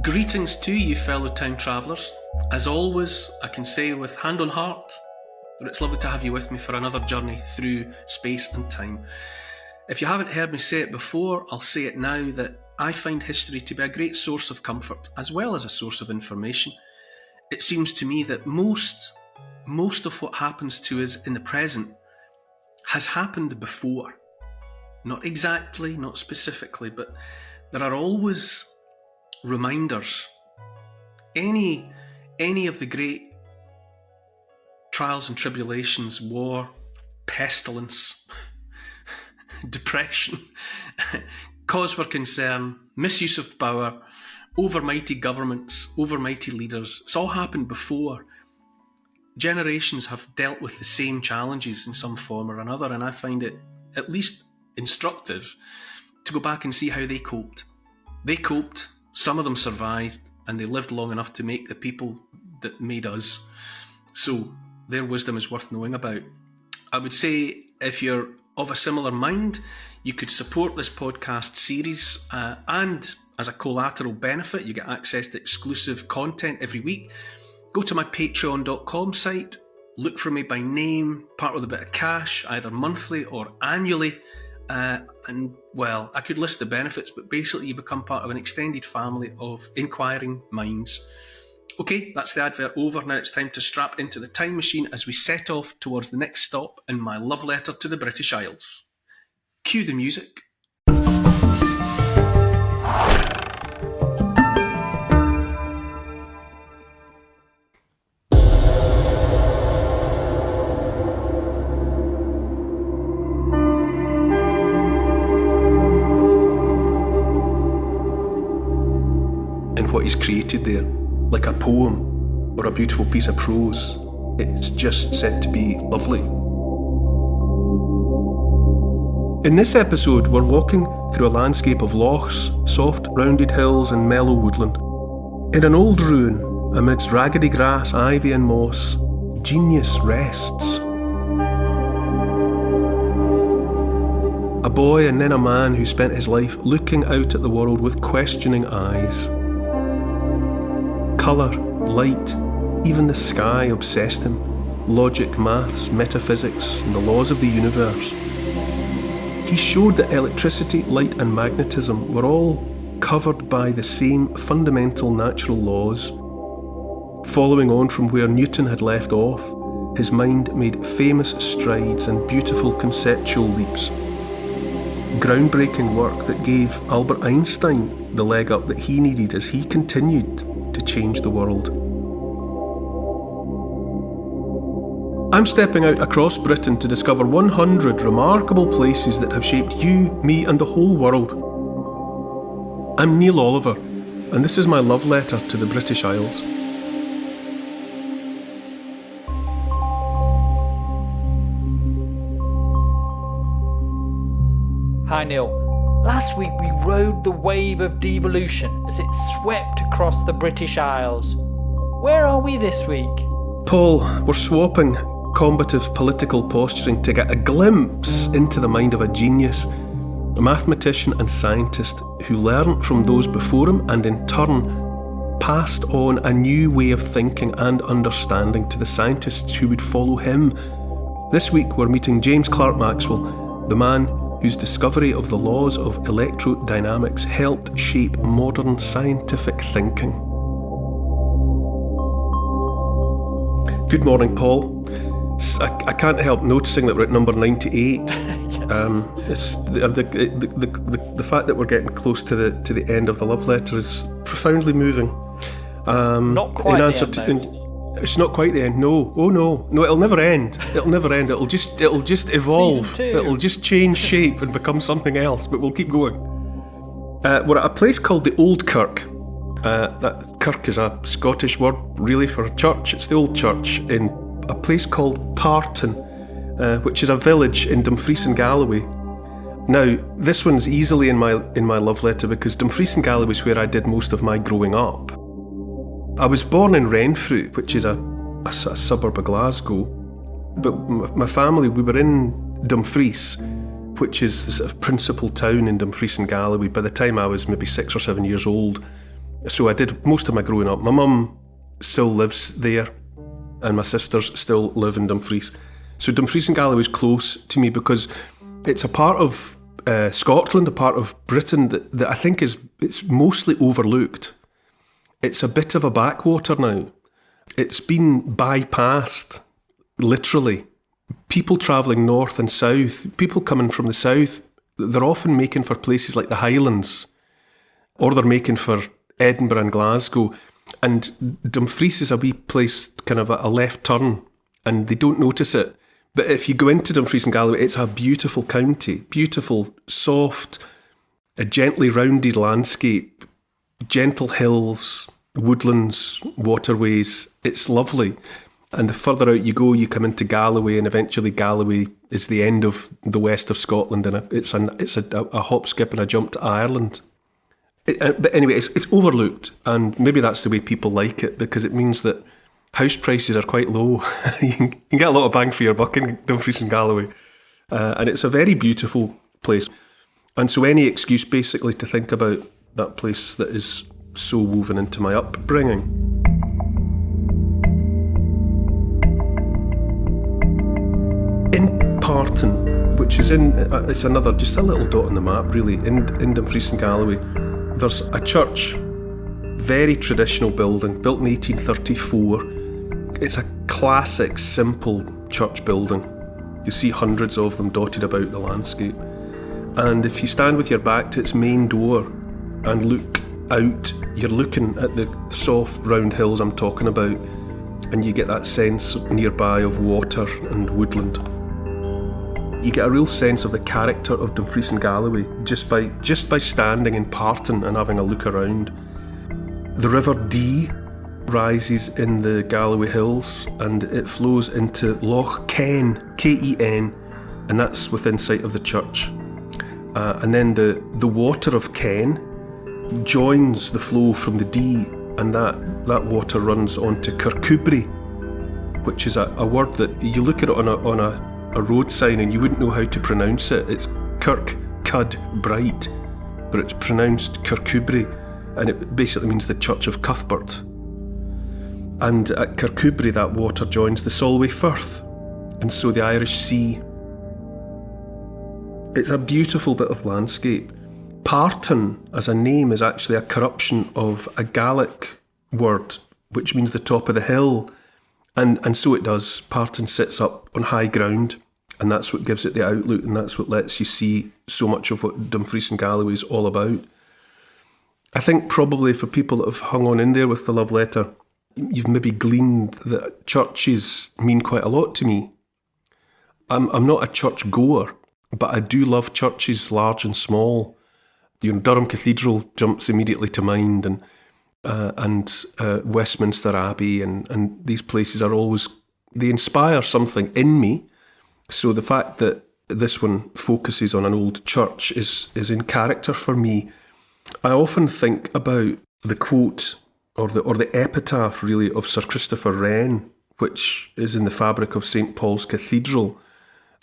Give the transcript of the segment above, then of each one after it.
Greetings to you, fellow time travellers. As always, I can say with hand on heart that it's lovely to have you with me for another journey through space and time. If you haven't heard me say it before, I'll say it now that I find history to be a great source of comfort as well as a source of information. It seems to me that most of what happens to us in the present has happened before. Not exactly, not specifically, but there are always reminders. Any of the great trials and tribulations, war, pestilence, depression, cause for concern, misuse of power, overmighty governments, overmighty leaders, it's all happened before. Generations have dealt with the same challenges in some form or another, and I find it at least instructive to go back and see how they coped. They coped, some of them survived, and they lived long enough to make the people that made us. So their wisdom is worth knowing about. I would say if you're of a similar mind, you could support this podcast series, and as a collateral benefit, you get access to exclusive content every week. Go to my patreon.com site, look for me by name, part with a bit of cash, either monthly or annually. And well, I could list the benefits, but basically you become part of an extended family of inquiring minds. Okay, that's the advert over. Now it's time to strap into the time machine as we set off towards the next stop in my love letter to the British Isles. Cue the music. What he's created there, like a poem or a beautiful piece of prose, it's just said to be lovely. In this episode, we're walking through a landscape of lochs, soft rounded hills and mellow woodland. In an old ruin, amidst raggedy grass, ivy and moss, genius rests. A boy and then a man who spent his life looking out at the world with questioning eyes. Colour, light, even the sky obsessed him. Logic, maths, metaphysics, and the laws of the universe. He showed that electricity, light and magnetism were all covered by the same fundamental natural laws. Following on from where Newton had left off, his mind made famous strides and beautiful conceptual leaps. Groundbreaking work that gave Albert Einstein the leg up that he needed as he continued to change the world. I'm stepping out across Britain to discover 100 remarkable places that have shaped you, me and the whole world. I'm Neil Oliver, and this is my love letter to the British Isles. Hi Neil. Last week we rode the wave of devolution as it swept across the British Isles. Where are we this week? Paul, we're swapping combative political posturing to get a glimpse into the mind of a genius, a mathematician and scientist who learnt from those before him and in turn passed on a new way of thinking and understanding to the scientists who would follow him. This week we're meeting James Clerk Maxwell, the man whose discovery of the laws of electrodynamics helped shape modern scientific thinking. Good morning, Paul. I can't help noticing that we're at number 98. It's the fact that we're getting close to the end of the love letter is profoundly moving. Not quite in answer the end, to, It's not quite the end. No. Oh no. It'll never end. It'll just evolve. It'll just change shape and become something else. But we'll keep going. We're at a place called the Old Kirk. That kirk is a Scottish word, really, for a church. It's the old church in a place called Parton, which is a village in Dumfries and Galloway. Now, this one's easily in my love letter because Dumfries and Galloway is where I did most of my growing up. I was born in Renfrew, which is a suburb of Glasgow, but my family, we were in Dumfries, which is the sort of principal town in Dumfries and Galloway. By the time I was maybe 6 or 7 years old, So I did most of my growing up. My mum still lives there, and my sisters still live in Dumfries. So Dumfries and Galloway is close to me because it's a part of Scotland, a part of Britain that I think it's mostly overlooked. It's a bit of a backwater now. It's been bypassed, literally. People travelling north and south, people coming from the south, they're often making for places like the Highlands, or they're making for Edinburgh and Glasgow. And Dumfries is a wee place, kind of a left turn, and they don't notice it. But if you go into Dumfries and Galloway, it's a beautiful county, beautiful, soft, a gently rounded landscape, gentle hills, woodlands, waterways. It's lovely. And the further out you go, you come into Galloway, and eventually Galloway is the end of the west of Scotland, and it's a hop, skip and a jump to Ireland. But anyway, it's overlooked, and maybe that's the way people like it, because it means that house prices are quite low. You can get a lot of bang for your buck in Dumfries and Galloway. And it's a very beautiful place. And so any excuse basically to think about that place that is so woven into my upbringing. In Parton, which is it's another, just a little dot on the map really, in Dumfries and Galloway, there's a church, very traditional building, built in 1834. It's a classic, simple church building. You see hundreds of them dotted about the landscape. And if you stand with your back to its main door and look out, you're looking at the soft, round hills I'm talking about, and you get that sense nearby of water and woodland. You get a real sense of the character of Dumfries and Galloway just by standing in Parton and having a look around. The River Dee rises in the Galloway Hills, and it flows into Loch Ken, K-E-N, and that's within sight of the church. And then the water of Ken joins the flow from the Dee, and that water runs onto Kirkcudbright, which is a word that you look at it on a road sign and you wouldn't know how to pronounce it. It's Kirkcudbright, but it's pronounced Kirkcudbright, and it basically means the Church of Cuthbert. And at Kirkcudbright, that water joins the Solway Firth, and so the Irish Sea. It's a beautiful bit of landscape. Parton, as a name, is actually a corruption of a Gaelic word, which means the top of the hill. And so it does. Parton sits up on high ground, and that's what gives it the outlook, and that's what lets you see so much of what Dumfries and Galloway is all about. I think probably for people that have hung on in there with the love letter, you've maybe gleaned that churches mean quite a lot to me. I'm not a church goer, but I do love churches, large and small. Durham Cathedral jumps immediately to mind, and Westminster Abbey, and these places are always, they inspire something in me. So the fact that this one focuses on an old church is in character for me. I often think about the quote or the epitaph really of Sir Christopher Wren, which is in the fabric of St Paul's Cathedral.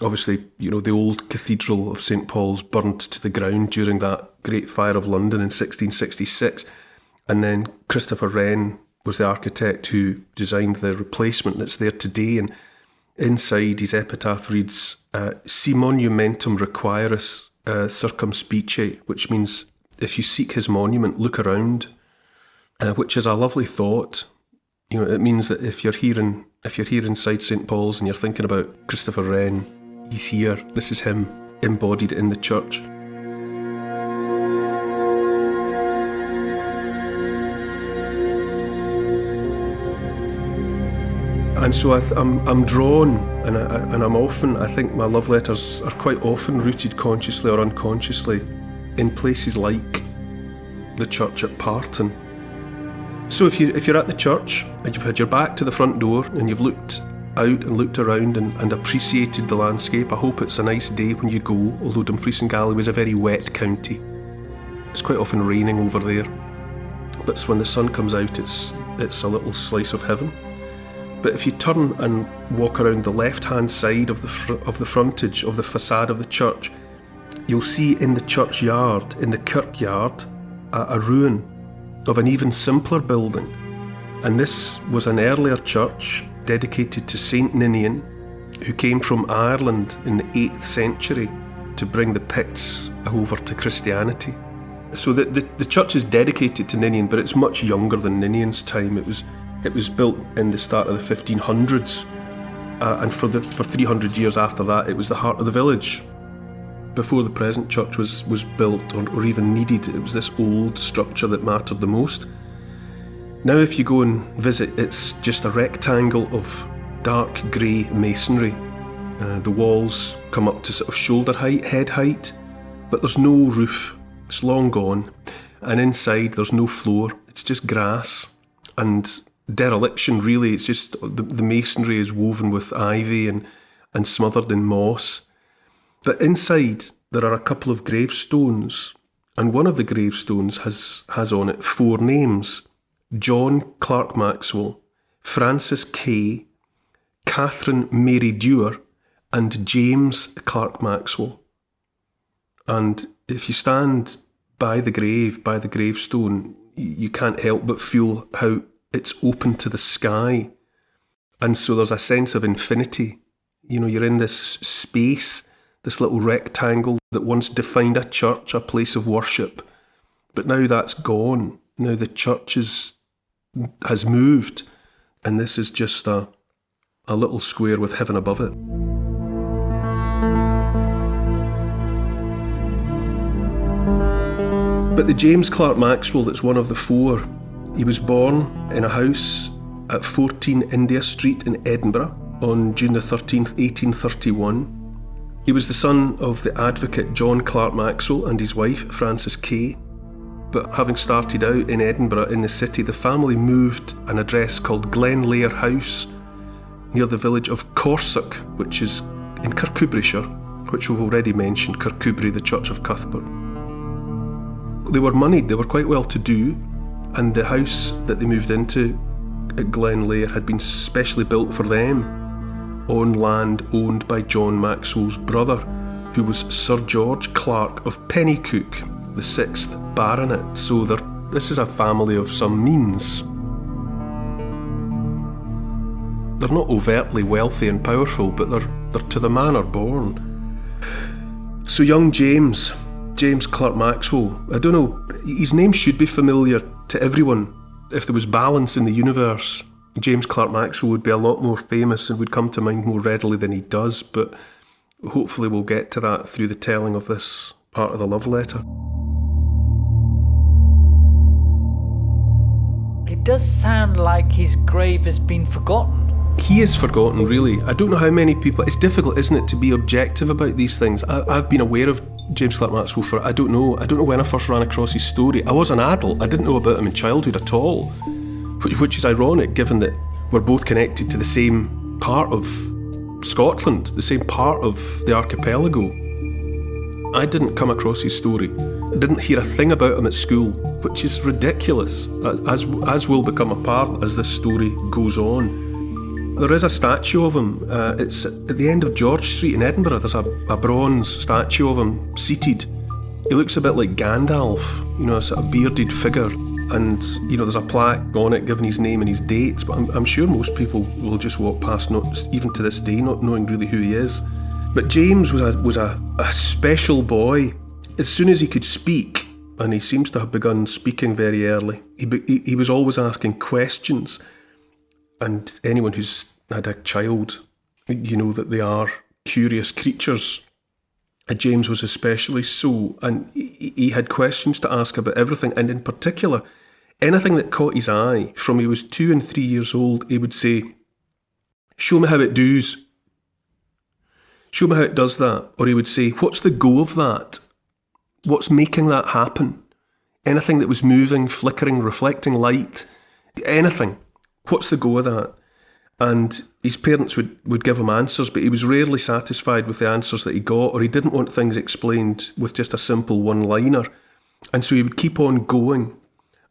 Obviously, the old Cathedral of St Paul's burnt to the ground during that Great Fire of London in 1666. And then Christopher Wren was the architect who designed the replacement that's there today. And inside his epitaph reads, Si monumentum requiris circumspice, which means if you seek his monument, look around, which is a lovely thought. It means that if you're here inside St Paul's and you're thinking about Christopher Wren, he's here. This is him embodied in the church. And so I'm drawn, and I'm often, I think my love letters are quite often rooted consciously or unconsciously in places like the church at Parton. So if you're at the church and you've had your back to the front door and you've looked out and looked around and appreciated the landscape, I hope it's a nice day when you go, although Dumfries and Galloway is a very wet county. It's quite often raining over there, but when the sun comes out it's a little slice of heaven. But if you turn and walk around the left-hand side of the frontage of the facade of the church, you'll see in the churchyard, in the kirkyard, a ruin of an even simpler building. And this was an earlier church dedicated to Saint Ninian, who came from Ireland in the 8th century to bring the Picts over to Christianity. So the church is dedicated to Ninian, but it's much younger than Ninian's time. It was built in the start of the 1500s, and for 300 years after that, it was the heart of the village. Before the present church was built or even needed, it was this old structure that mattered the most. Now if you go and visit, it's just a rectangle of dark grey masonry. The walls come up to sort of shoulder height, head height, but there's no roof. It's long gone. And inside there's no floor. It's just grass and dereliction, really. It's just the masonry is woven with ivy and smothered in moss. But inside there are a couple of gravestones, and one of the gravestones has on it 4 names: John Clerk Maxwell, Francis Kay, Catherine Mary Dewar, and James Clerk Maxwell. And if you stand by the gravestone, you can't help but feel how it's open to the sky. And so there's a sense of infinity. You know, you're in this space, this little rectangle that once defined a church, a place of worship. But now that's gone. Now the church has moved, and this is just a little square with heaven above it. But the James Clerk Maxwell that's one of the 4, he was born in a house at 14 India Street in Edinburgh on June the 13th, 1831. He was the son of the advocate John Clerk Maxwell and his wife Frances Kay. But having started out in Edinburgh in the city, the family moved an address called Glenlair House near the village of Corsock, which is in Kirkcudbrightshire, which we've already mentioned, Kirkcudbright, the Church of Cuthbert. They were moneyed, they were quite well to do, and the house that they moved into at Glenlair had been specially built for them on land owned by John Maxwell's brother, who was Sir George Clark of Pennycook, the 6th Baronet. So this is a family of some means. They're not overtly wealthy and powerful, but they're to the manner born. So young James Clerk Maxwell, I don't know, his name should be familiar to everyone. If there was balance in the universe, James Clerk Maxwell would be a lot more famous and would come to mind more readily than he does, but hopefully we'll get to that through the telling of this part of the love letter. It does sound like his grave has been forgotten. He is forgotten, really. I don't know how many people... It's difficult, isn't it, to be objective about these things. I've been aware of James Clerk Maxwell for, I don't know when I first ran across his story. I was an adult. I didn't know about him in childhood at all, which is ironic given that we're both connected to the same part of Scotland, the same part of the archipelago. I didn't come across his story. I didn't hear a thing about him at school, which is ridiculous, as will become apparent as this story goes on. There is a statue of him. It's at the end of George Street in Edinburgh. There's a bronze statue of him seated. He looks a bit like Gandalf, a sort of bearded figure. And, there's a plaque on it giving his name and his dates. But I'm sure most people will just walk past, even to this day, not knowing really who he is. But James was a special boy. As soon as he could speak, and he seems to have begun speaking very early, he was always asking questions. And anyone who's had a child, that they are curious creatures. And James was especially so. And he had questions to ask about everything. And in particular, anything that caught his eye from he was 2 and 3 years old, he would say, "Show me how it does. Show me how it does that." Or he would say, "What's the go of that? What's making that happen?" Anything that was moving, flickering, reflecting light, anything. What's the go of that? And his parents would give him answers, but he was rarely satisfied with the answers that he got, or he didn't want things explained with just a simple one-liner. And so he would keep on going.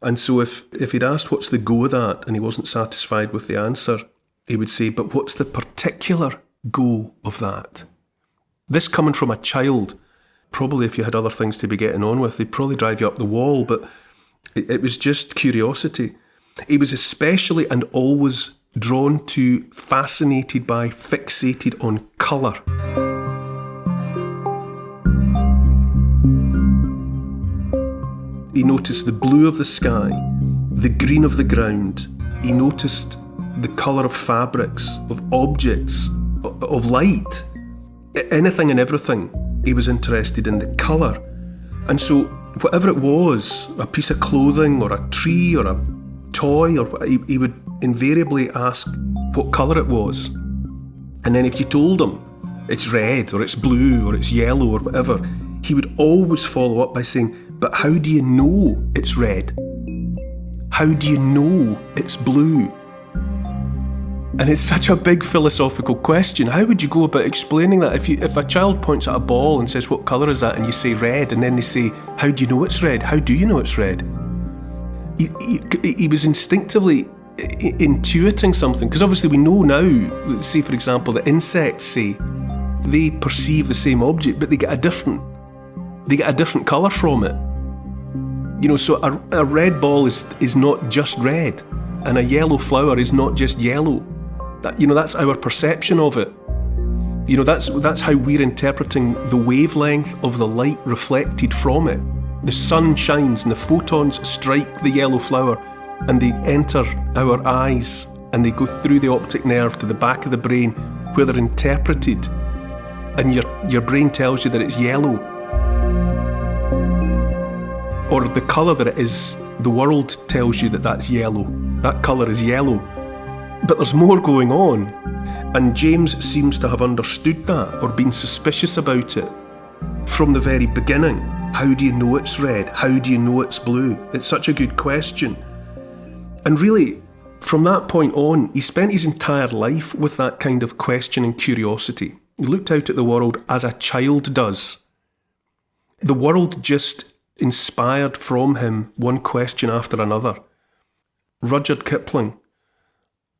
And so if he'd asked what's the go of that, and he wasn't satisfied with the answer, he would say, "But what's the particular go of that?" This coming from a child, probably if you had other things to be getting on with, they'd probably drive you up the wall, but It was just curiosity. He was especially and always drawn to, fascinated by, fixated on colour. He noticed the blue of the sky, the green of the ground. He noticed the colour of fabrics, of objects, of light. Anything and everything, he was interested in the colour. And so whatever it was, a piece of clothing or a tree or a toy, or he would invariably ask what colour it was. And then if you told him it's red or it's blue or it's yellow or whatever, he would always follow up by saying, but how do you know it's red? How do you know it's blue? And it's such a big philosophical question. How would you go about explaining that? If a child points at a ball and says, what colour is that? And you say red, and then they say, how do you know it's red? How do you know it's red? He was instinctively intuiting something. Because obviously we know now, say for example, that insects say they perceive the same object, but they get a different colour from it. So a red ball is not just red, and a yellow flower is not just yellow. That's our perception of it. That's how we're interpreting the wavelength of the light reflected from it. The sun shines and the photons strike the yellow flower and they enter our eyes and they go through the optic nerve to the back of the brain where they're interpreted, and your brain tells you that it's yellow. Or the colour that it is, the world tells you that that's yellow. That colour is yellow. But there's more going on. And James seems to have understood that or been suspicious about it from the very beginning. How do you know it's red? How do you know it's blue? It's such a good question. And really, from that point on, he spent his entire life with that kind of questioning curiosity. He looked out at the world as a child does. The world just inspired from him one question after another. Rudyard Kipling,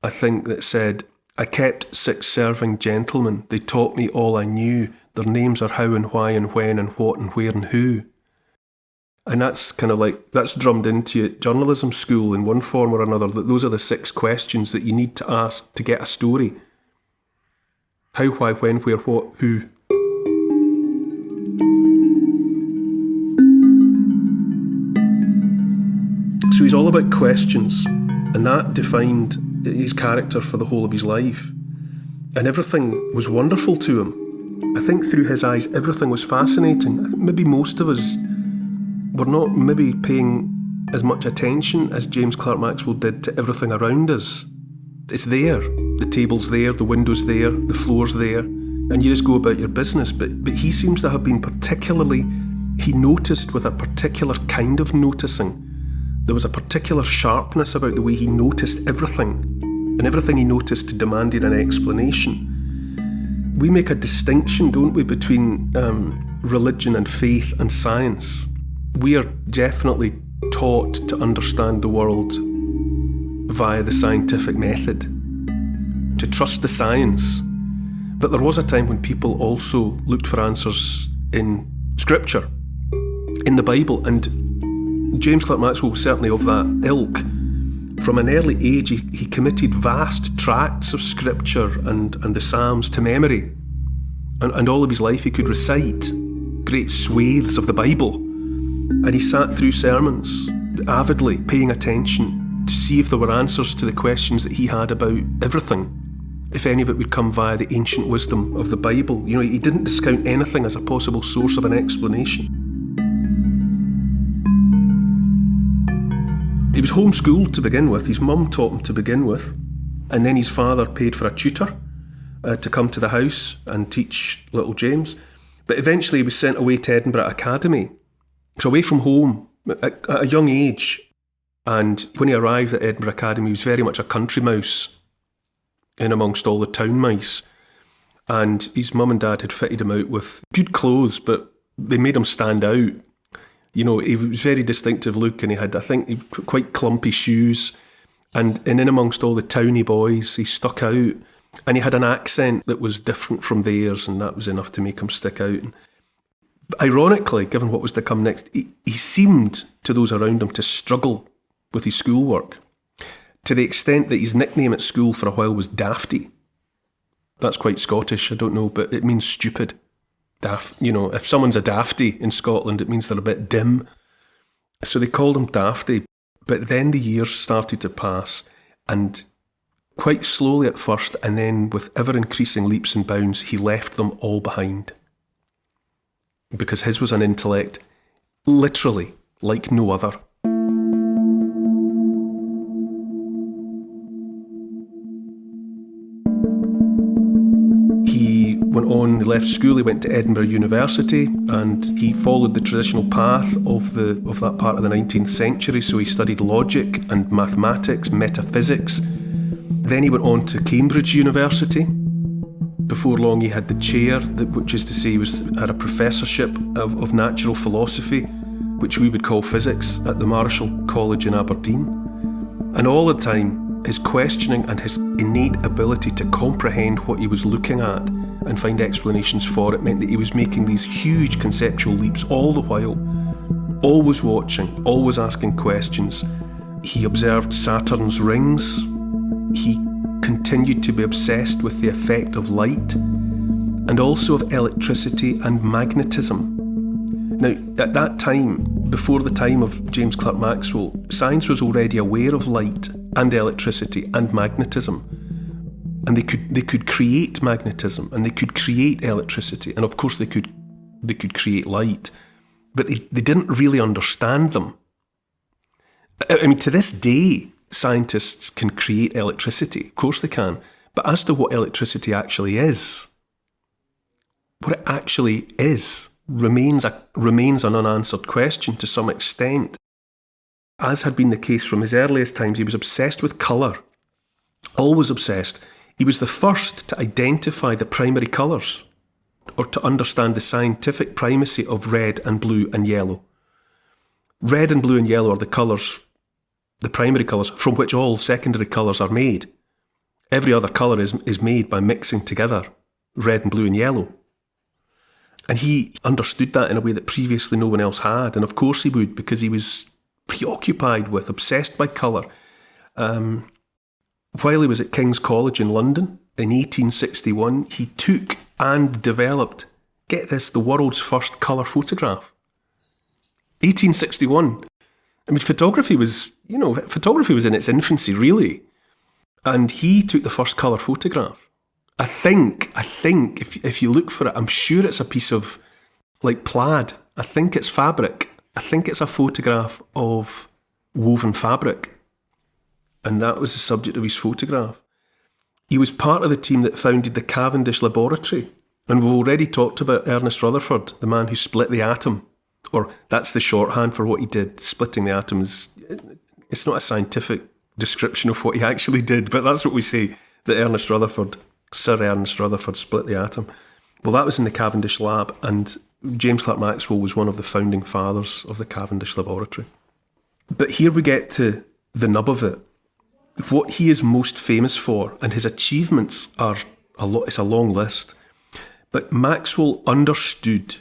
I think, that said, I kept 6 serving gentlemen. They taught me all I knew. Their names are how and why and when and what and where and who. And that's kind of like, that's drummed into you at journalism school in one form or another, that those are the 6 questions that you need to ask to get a story. How, why, when, where, what, who. So he's all about questions, and that defined his character for the whole of his life. And everything was wonderful to him. I think through his eyes, everything was fascinating. I think maybe most of us were not maybe paying as much attention as James Clerk Maxwell did to everything around us. It's there. The table's there, the window's there, the floor's there, and you just go about your business. But he seems to have been he noticed with a particular kind of noticing. There was a particular sharpness about the way he noticed everything, and everything he noticed demanded an explanation. We make a distinction, don't we, between religion and faith and science. We are definitely taught to understand the world via the scientific method, to trust the science. But there was a time when people also looked for answers in Scripture, in the Bible, and James Clerk Maxwell was certainly of that ilk. From an early age, he committed vast tracts of Scripture and the Psalms to memory. And all of his life he could recite great swathes of the Bible. And he sat through sermons, avidly paying attention to see if there were answers to the questions that he had about everything, if any of it would come via the ancient wisdom of the Bible. He didn't discount anything as a possible source of an explanation. He was homeschooled to begin with. His mum taught him to begin with. And then his father paid for a tutor to come to the house and teach little James. But eventually he was sent away to Edinburgh Academy. So away from home at a young age. And when he arrived at Edinburgh Academy, he was very much a country mouse in amongst all the town mice. And his mum and dad had fitted him out with good clothes, but they made him stand out. He was very distinctive look, and he had, I think, quite clumpy shoes. And in amongst all the towny boys, he stuck out. And he had an accent that was different from theirs, and that was enough to make him stick out. And Ironically, given what was to come next, he seemed to those around him to struggle with his schoolwork, to the extent that his nickname at school for a while was Dafty. That's quite Scottish, I don't know, but it means stupid. If someone's a dafty in Scotland, it means they're a bit dim. So they called him Dafty. But then the years started to pass, and quite slowly at first, and then with ever-increasing leaps and bounds, he left them all behind. Because his was an intellect, literally, like no other. He went on, he left school, he went to Edinburgh University, and he followed the traditional path of that part of the 19th century, so he studied logic and mathematics, metaphysics. Then he went on to Cambridge University. Before long he had the chair, which is to say he had a professorship of natural philosophy, which we would call physics, at the Marischal College in Aberdeen. And all the time, his questioning and his innate ability to comprehend what he was looking at and find explanations for it meant that he was making these huge conceptual leaps all the while, always watching, always asking questions. He observed Saturn's rings. He continued to be obsessed with the effect of light and also of electricity and magnetism. Now, at that time, before the time of James Clerk Maxwell, science was already aware of light and electricity and magnetism. And they could create magnetism and they could create electricity, and of course they could create light, but they didn't really understand them. I mean, to this day, scientists can create electricity. Of course they can. But as to what electricity actually is, what it actually is remains an unanswered question to some extent. As had been the case from his earliest times, he was obsessed with colour. Always obsessed. He was the first to identify the primary colours, or to understand the scientific primacy of red and blue and yellow. Red and blue and yellow are the colours, the primary colours, from which all secondary colours are made. Every other colour is made by mixing together red and blue and yellow. And he understood that in a way that previously no one else had. And of course he would, because he was preoccupied with, obsessed by colour. While he was at King's College in London in 1861, he took and developed, get this, the world's first colour photograph. 1861. I mean, photography was in its infancy, really. And he took the first colour photograph. I think, if you look for it, I'm sure it's a piece of, like, plaid. I think it's fabric. I think it's a photograph of woven fabric. And that was the subject of his photograph. He was part of the team that founded the Cavendish Laboratory. And we've already talked about Ernest Rutherford, the man who split the atom. Or that's the shorthand for what he did. Splitting the atom it's not a scientific description of what he actually did, but that's what we say, that Sir Ernest Rutherford split the atom. Well, that was in the Cavendish lab, and James Clerk Maxwell was one of the founding fathers of the Cavendish Laboratory. But here we get to the nub of it. What he is most famous for, and his achievements are a lot, it's a long list, but Maxwell understood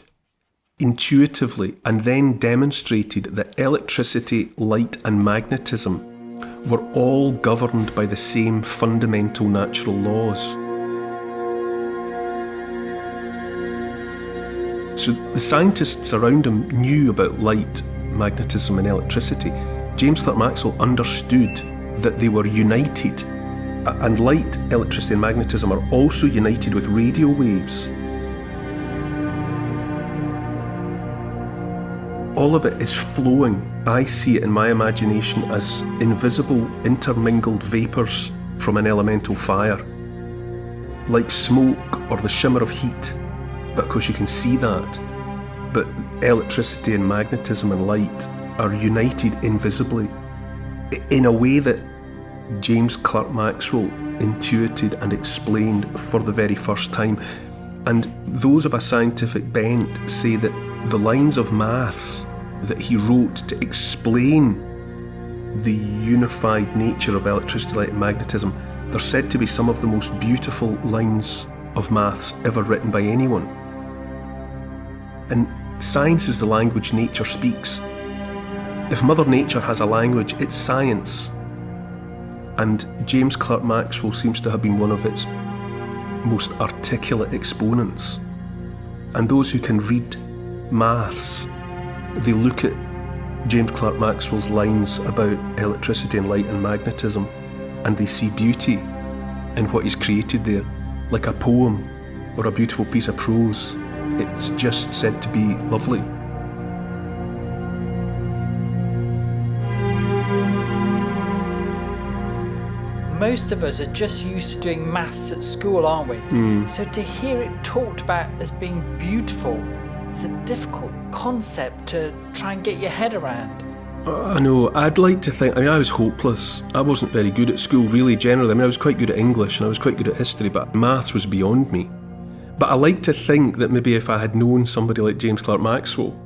intuitively and then demonstrated that electricity, light and magnetism were all governed by the same fundamental natural laws. So the scientists around him knew about light, magnetism and electricity. James Clerk Maxwell understood that they were united, and light, electricity and magnetism are also united with radio waves. All of it is flowing. I see it in my imagination as invisible, intermingled vapours from an elemental fire, like smoke or the shimmer of heat. But of course you can see that. But electricity and magnetism and light are united invisibly in a way that James Clerk Maxwell intuited and explained for the very first time. And those of a scientific bent say that the lines of maths that he wrote to explain the unified nature of electricity, light and magnetism, they're said to be some of the most beautiful lines of maths ever written by anyone. And Science is the language nature speaks. If Mother Nature has a language, it's science. And James Clerk Maxwell seems to have been one of its most articulate exponents. And those who can read maths, they look at James Clerk Maxwell's lines about electricity and light and magnetism, and they see beauty in what he's created there, like a poem or a beautiful piece of prose. It's just said to be lovely. Most of us are just used to doing maths at school, aren't we? So to hear it talked about as being beautiful, it's a difficult concept to try and get your head around. I know, I'd like to think, I was hopeless. I wasn't very good at school, really, generally. I was quite good at English and I was quite good at history, but maths was beyond me. But I like to think that maybe if I had known somebody like James Clerk Maxwell,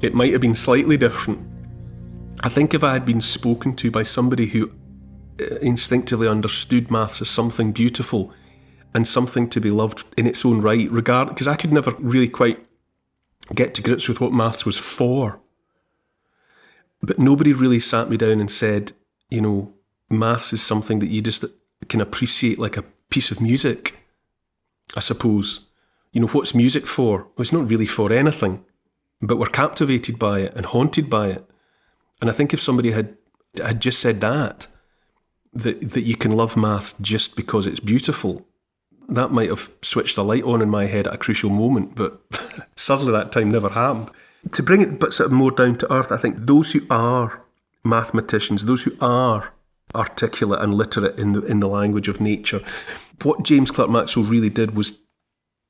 it might have been slightly different. I think if I had been spoken to by somebody who instinctively understood maths as something beautiful and something to be loved in its own right, because I could never really quite get to grips with what maths was for. But nobody really sat me down and said, maths is something that you just can appreciate like a piece of music, I suppose. What's music for? Well, it's not really for anything, but we're captivated by it and haunted by it. And I think if somebody had just said that you can love maths just because it's beautiful, that might have switched a light on in my head at a crucial moment, but sadly that time never happened. To bring it but sort of more down to earth, I think those who are mathematicians, those who are articulate and literate in the language of nature, what James Clerk Maxwell really did was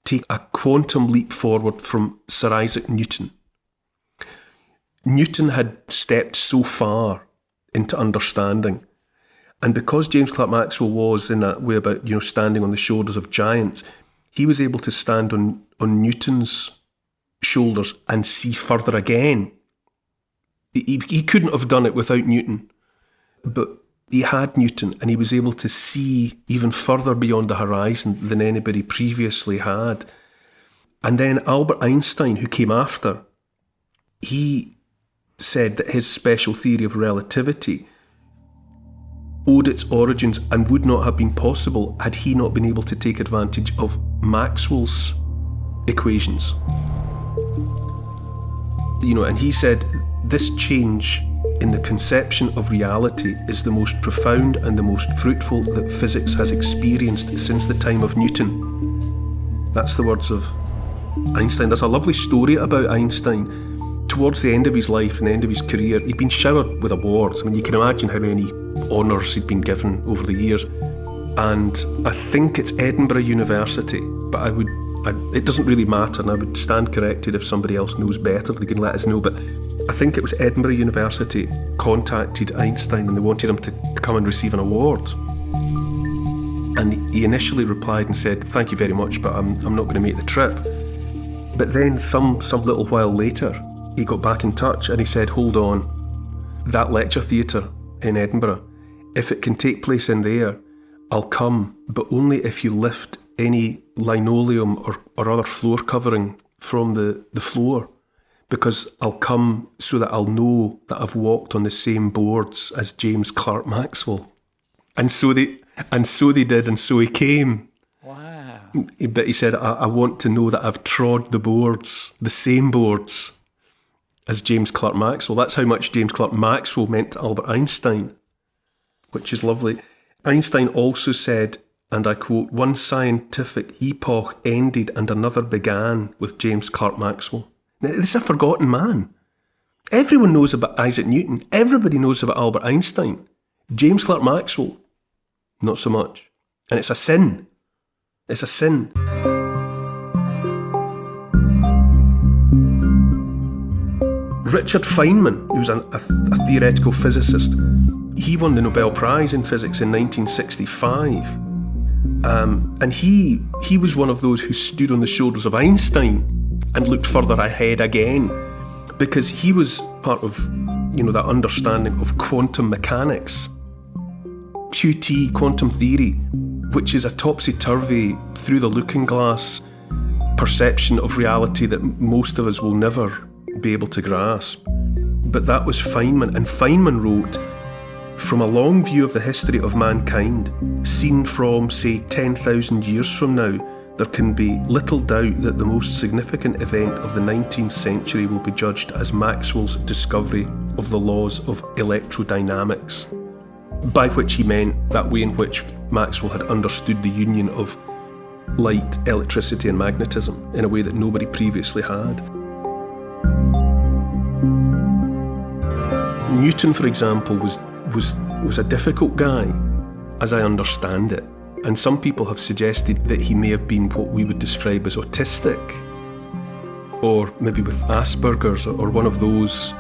take a quantum leap forward from Sir Isaac Newton. Newton had stepped so far into understanding, and because James Clerk Maxwell was in that way about standing on the shoulders of giants, he was able to stand on Newton's shoulders and see further again. He couldn't have done it without Newton, but he had Newton and he was able to see even further beyond the horizon than anybody previously had. And then Albert Einstein, who came after, he said that his special theory of relativity owed its origins and would not have been possible had he not been able to take advantage of Maxwell's equations. And he said, this change in the conception of reality is the most profound and the most fruitful that physics has experienced since the time of Newton. That's the words of Einstein. There's a lovely story about Einstein. Towards the end of his life and the end of his career, he'd been showered with awards. I mean, you can imagine how many honours he'd been given over the years. And I think it's Edinburgh University, but it doesn't really matter, and I would stand corrected if somebody else knows better. They can let us know, but I think it was Edinburgh University contacted Einstein and they wanted him to come and receive an award. And he initially replied and said, thank you very much, but I'm not going to make the trip. But then some little while later, he got back in touch and he said, hold on, that lecture theatre in Edinburgh, if it can take place in there, I'll come, but only if you lift any linoleum or other floor covering from the floor, because I'll come so that I'll know that I've walked on the same boards as James Clerk Maxwell. And so they did, and so he came. Wow. But he said, I want to know that I've trod the boards, the same boards as James Clerk Maxwell. That's how much James Clerk Maxwell meant to Albert Einstein, which is lovely. Einstein also said, and I quote, one scientific epoch ended and another began with James Clerk Maxwell. Now, this is a forgotten man. Everyone knows about Isaac Newton. Everybody knows about Albert Einstein. James Clerk Maxwell, not so much. And it's a sin. It's a sin. Richard Feynman, who was a theoretical physicist, he won the Nobel Prize in Physics in 1965. And he was one of those who stood on the shoulders of Einstein and looked further ahead again, because he was part of, that understanding of quantum mechanics, QT, quantum theory, which is a topsy-turvy, through the looking glass, perception of reality that most of us will never be able to grasp. But that was Feynman, and Feynman wrote, from a long view of the history of mankind, seen from, say, 10,000 years from now, there can be little doubt that the most significant event of the 19th century will be judged as Maxwell's discovery of the laws of electrodynamics, by which he meant that way in which Maxwell had understood the union of light, electricity and magnetism in a way that nobody previously had. Newton, for example, was a difficult guy, as I understand it, and some people have suggested that he may have been what we would describe as autistic, or maybe with Asperger's, or one of those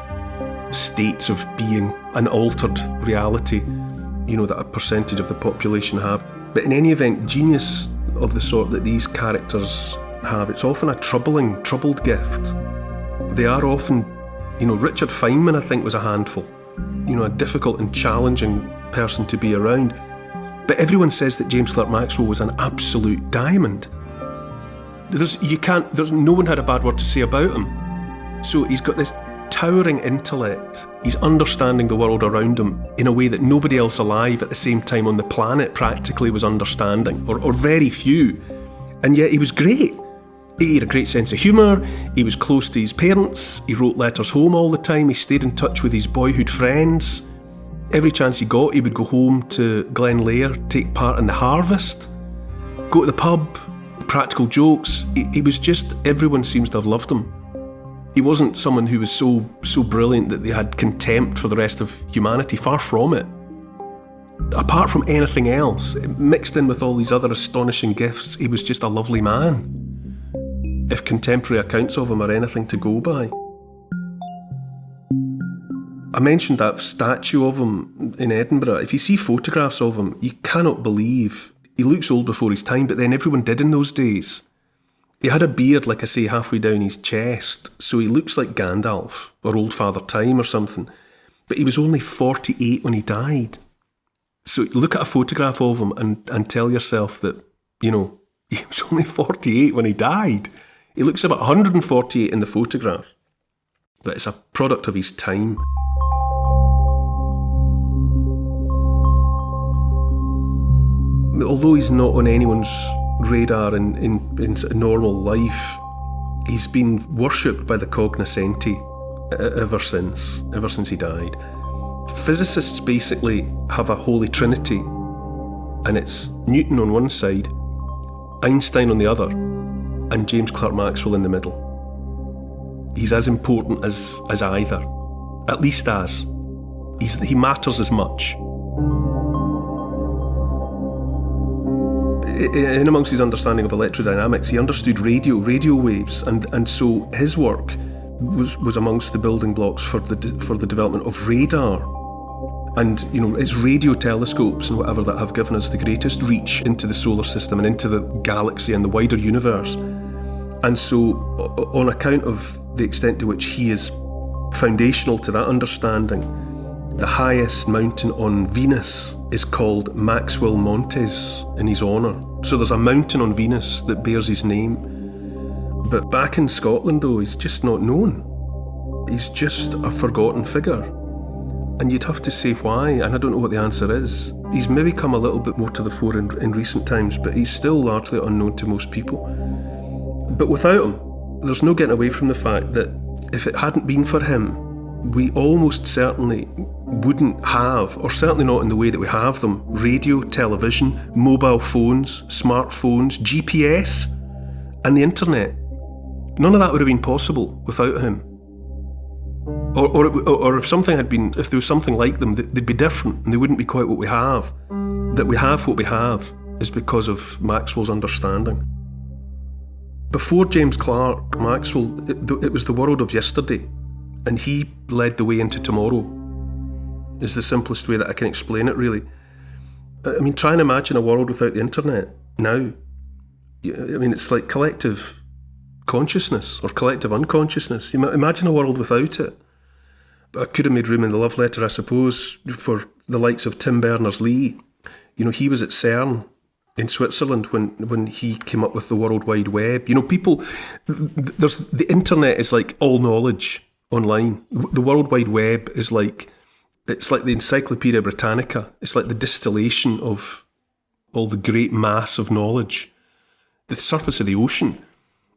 states of being an altered reality, that a percentage of the population have. But in any event, genius of the sort that these characters have, it's often a troubled gift. They are often, Richard Feynman, I think, was a handful, a difficult and challenging person to be around. But everyone says that James Clerk Maxwell was an absolute diamond. No one had a bad word to say about him. So he's got this towering intellect. He's understanding the world around him in a way that nobody else alive at the same time on the planet practically was understanding, or very few. And yet he was great. He had a great sense of humour, he was close to his parents, he wrote letters home all the time, he stayed in touch with his boyhood friends. Every chance he got, he would go home to Glenlair, take part in the harvest, go to the pub, practical jokes. He was just, everyone seems to have loved him. He wasn't someone who was so brilliant that they had contempt for the rest of humanity, far from it. Apart from anything else, mixed in with all these other astonishing gifts, he was just a lovely man, if contemporary accounts of him are anything to go by. I mentioned that statue of him in Edinburgh. If you see photographs of him, you cannot believe. He looks old before his time, but then everyone did in those days. He had a beard, like I say, halfway down his chest, so he looks like Gandalf or Old Father Time or something. But he was only 48 when he died. So look at a photograph of him and tell yourself that, he was only 48 when he died. He looks about 148 in the photograph, but it's a product of his time. Although he's not on anyone's radar in normal life, he's been worshipped by the cognoscenti ever since he died. Physicists basically have a holy trinity, and it's Newton on one side, Einstein on the other, and James Clerk Maxwell in the middle. He's as important as either, at least as. He matters as much. In amongst his understanding of electrodynamics, he understood radio waves, and so his work was amongst the building blocks for the development of radar. And it's radio telescopes and whatever that have given us the greatest reach into the solar system and into the galaxy and the wider universe. And so, on account of the extent to which he is foundational to that understanding, the highest mountain on Venus is called Maxwell Montes in his honour. So there's a mountain on Venus that bears his name. But back in Scotland, though, he's just not known. He's just a forgotten figure. And you'd have to say why, and I don't know what the answer is. He's maybe come a little bit more to the fore in recent times, but he's still largely unknown to most people. But without him, there's no getting away from the fact that if it hadn't been for him, we almost certainly wouldn't have, or certainly not in the way that we have them, radio, television, mobile phones, smartphones, GPS, and the internet. None of that would have been possible without him. Or if there was something like them, they'd be different and they wouldn't be quite what we have. That we have what we have is because of Maxwell's understanding. Before James Clerk Maxwell, it was the world of yesterday, and he led the way into tomorrow, is the simplest way that I can explain it, really. I mean, try and imagine a world without the internet now. I mean, it's like collective consciousness or collective unconsciousness. Imagine a world without it. But I could have made room in the love letter, I suppose, for the likes of Tim Berners-Lee. He was at CERN in Switzerland when he came up with the World Wide Web. You know, the internet is like all knowledge online. The World Wide Web is it's like the Encyclopedia Britannica. It's like the distillation of all the great mass of knowledge. The surface of the ocean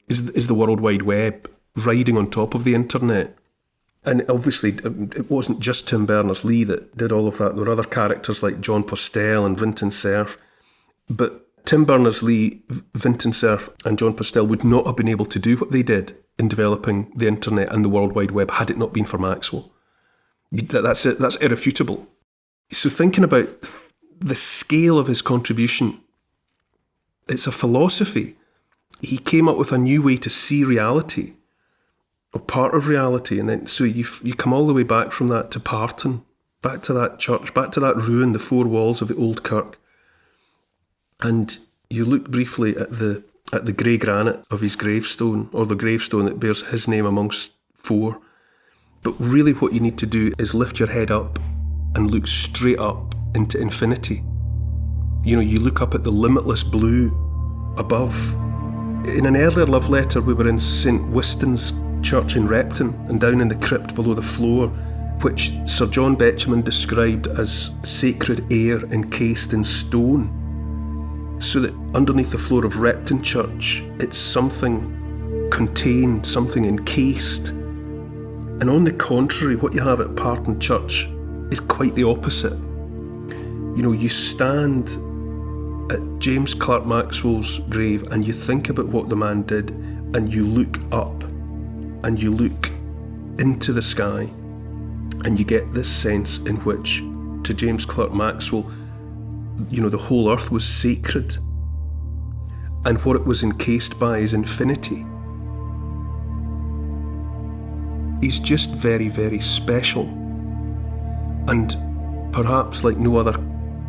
is the World Wide Web riding on top of the internet. And obviously, it wasn't just Tim Berners-Lee that did all of that. There were other characters like John Postel and Vinton Cerf. But Tim Berners-Lee, Vinton Cerf and John Postel would not have been able to do what they did in developing the internet and the World Wide Web had it not been for Maxwell. That's irrefutable. So thinking about the scale of his contribution, it's a philosophy. He came up with a new way to see reality, or part of reality, and then so you come all the way back from that to Parton, back to that church, back to that ruin, the four walls of the old kirk, and you look briefly at the grey granite of his gravestone, or the gravestone that bears his name amongst four. But really what you need to do is lift your head up and look straight up into infinity. You know, you look up at the limitless blue above. In an earlier love letter, we were in St Wiston's church in Repton, and down in the crypt below the floor, which Sir John Betjeman described as sacred air encased in stone. So that underneath the floor of Repton Church, it's something contained, something encased. And on the contrary, what you have at Parton Church is quite the opposite. You know, you stand at James Clerk Maxwell's grave and you think about what the man did, and you look up and you look into the sky, and you get this sense in which, to James Clerk Maxwell, you know, the whole earth was sacred, and what it was encased by is infinity. He's just very, very special, and perhaps like no other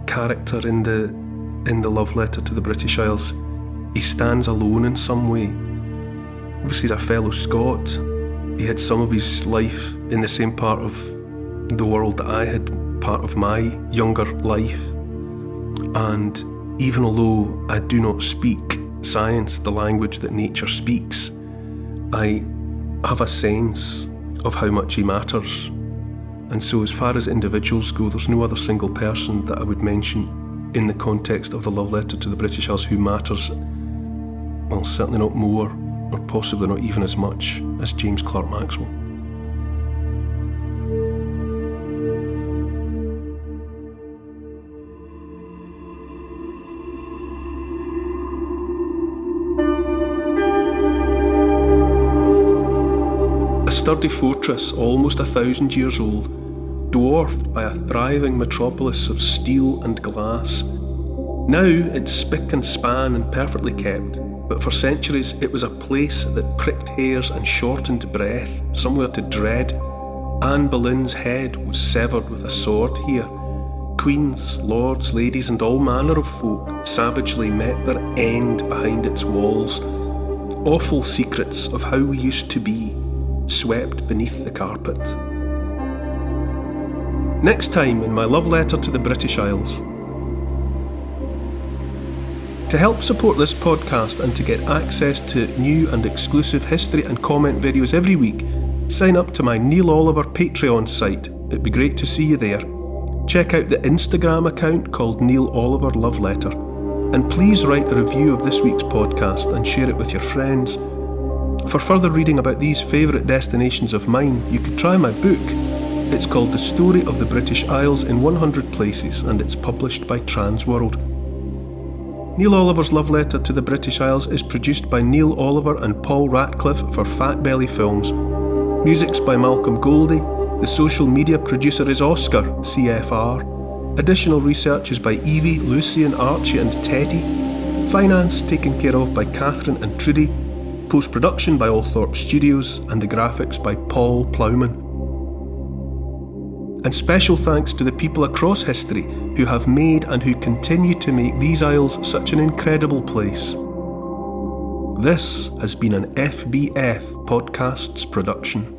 character in the love letter to the British Isles, he stands alone in some way. Obviously, he's a fellow Scot. He had some of his life in the same part of the world that I had, part of my younger life. And even although I do not speak science, the language that nature speaks, I have a sense of how much he matters. And so as far as individuals go, there's no other single person that I would mention in the context of the love letter to the British Isles who matters, well, certainly not more, or possibly not even as much as James Clerk Maxwell. A sturdy fortress, almost 1,000 years old, dwarfed by a thriving metropolis of steel and glass. Now it's spick and span and perfectly kept, but for centuries it was a place that pricked hairs and shortened breath, somewhere to dread. Anne Boleyn's head was severed with a sword here. Queens, lords, ladies, and all manner of folk savagely met their end behind its walls. Awful secrets of how we used to be, swept beneath the carpet. Next time in my love letter to the British Isles. To help support this podcast and to get access to new and exclusive history and comment videos every week, sign up to my Neil Oliver Patreon site. It'd be great to see you there. Check out the Instagram account called Neil Oliver Love Letter. And please write a review of this week's podcast and share it with your friends. For further reading about these favourite destinations of mine, you could try my book. It's called The Story of the British Isles in 100 Places, and it's published by Transworld. Neil Oliver's Love Letter to the British Isles is produced by Neil Oliver and Paul Ratcliffe for Fat Belly Films. Music's by Malcolm Goldie. The social media producer is Oscar, CFR. Additional research is by Evie, Lucian, Archie and Teddy. Finance taken care of by Catherine and Trudy. Post-production by Althorpe Studios, and the graphics by Paul Plowman. And special thanks to the people across history who have made and who continue to make these isles such an incredible place. This has been an FBF Podcasts production.